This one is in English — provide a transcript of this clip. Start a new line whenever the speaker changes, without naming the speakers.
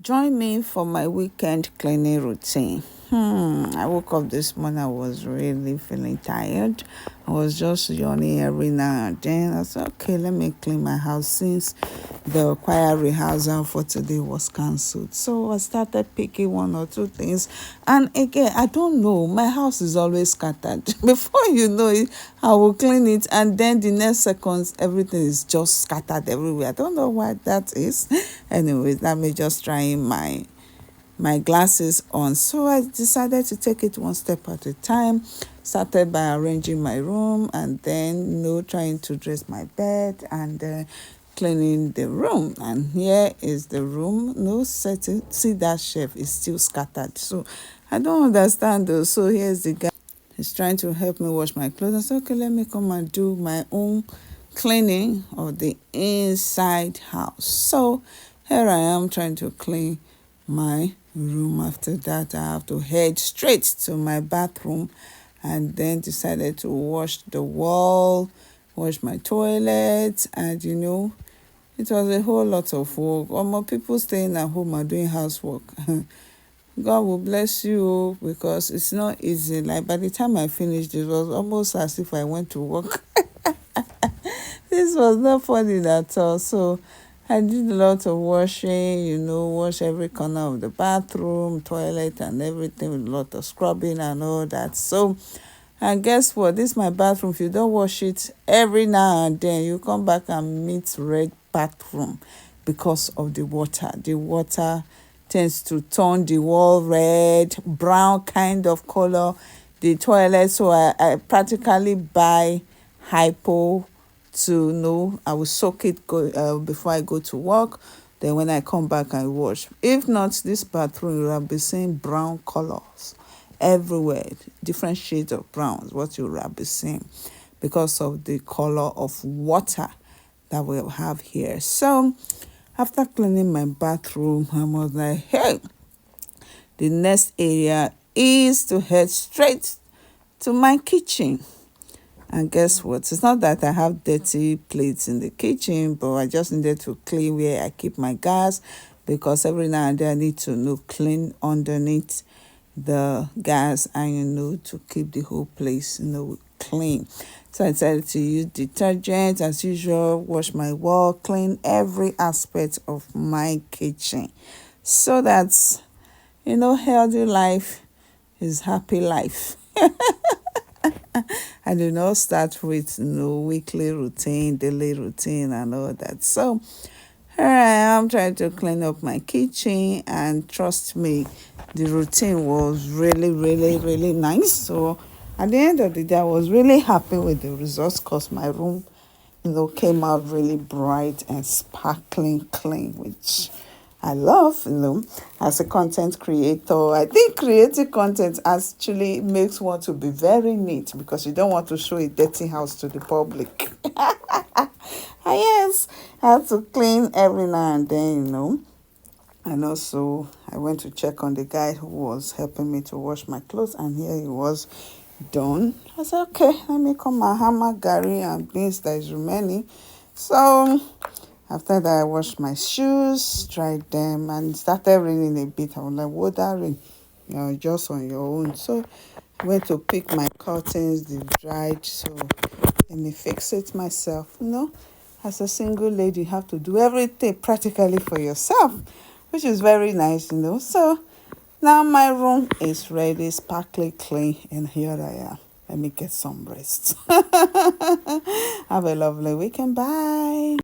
Join me for my weekend cleaning routine. I woke up this morning, I was really feeling tired. I was just yawning every now and then. I said, okay, let me clean my house since the choir rehearsal for today was cancelled. So I started picking one or two things. And again, I don't know, my house is always scattered. Before you know it, I will clean it, and then the next seconds, everything is just scattered everywhere. I don't know why that is. Anyways, let me just try my glasses on. So I decided to take it one step at a time. Started by arranging my room, and then trying to dress my bed, and cleaning the room. And here is the room. Setting. See, that shelf is still scattered. So I don't understand though. So here's the guy. He's trying to help me wash my clothes. I said, okay, let me come and do my own cleaning of the inside house. So here I am trying to clean my room. After that, I have to head straight to my bathroom, and then decided to wash the wall, wash my toilet, and it was a whole lot of work. More people staying at home are doing housework. God will bless you, because it's not easy. Like, by the time I finished, it was almost as if I went to work. This was not funny at all. So I did a lot of washing, wash every corner of the bathroom, toilet, and everything, with a lot of scrubbing and all that. So, and guess what? This is my bathroom. If you don't wash it every now and then, you come back and meet red bathroom because of the water. The water tends to turn the wall red, brown kind of color, the toilet. So I practically buy hypo to know. I will soak it before I go to work. Then when I come back, I wash. If not, this bathroom, you will be seeing brown colors everywhere, different shades of brown, what you will be seeing, because of the color of water that we have here. So after cleaning my bathroom, I was like, hey, the next area is to head straight to my kitchen. And guess what? It's not that I have dirty plates in the kitchen, but I just needed to clean where I keep my gas, because every now and then I need to clean underneath the gas, and to keep the whole place clean. So I decided to use detergent as usual, wash my wall, clean every aspect of my kitchen, so that healthy life is happy life. I do not start with weekly routine, daily routine, and all that. So here I am trying to clean up my kitchen, and trust me, the routine was really, really, really nice. So at the end of the day, I was really happy with the results, because my room came out really bright and sparkling clean, which I love. As a content creator, I think creating content actually makes one to be very neat, because you don't want to show a dirty house to the public. Yes, I have to clean every now and then. And also, I went to check on the guy who was helping me to wash my clothes, and here he was done. I said, okay, let me come and hammer Gary and beans that is remaining. So after that, I washed my shoes, dried them, and it started raining a bit. I was like, what that rain? Just on your own. So I went to pick my curtains, they've dried. So let me fix it myself. As a single lady, you have to do everything practically for yourself, which is very nice. So now my room is ready, sparkly clean, and here I am. Let me get some rest. Have a lovely weekend. Bye.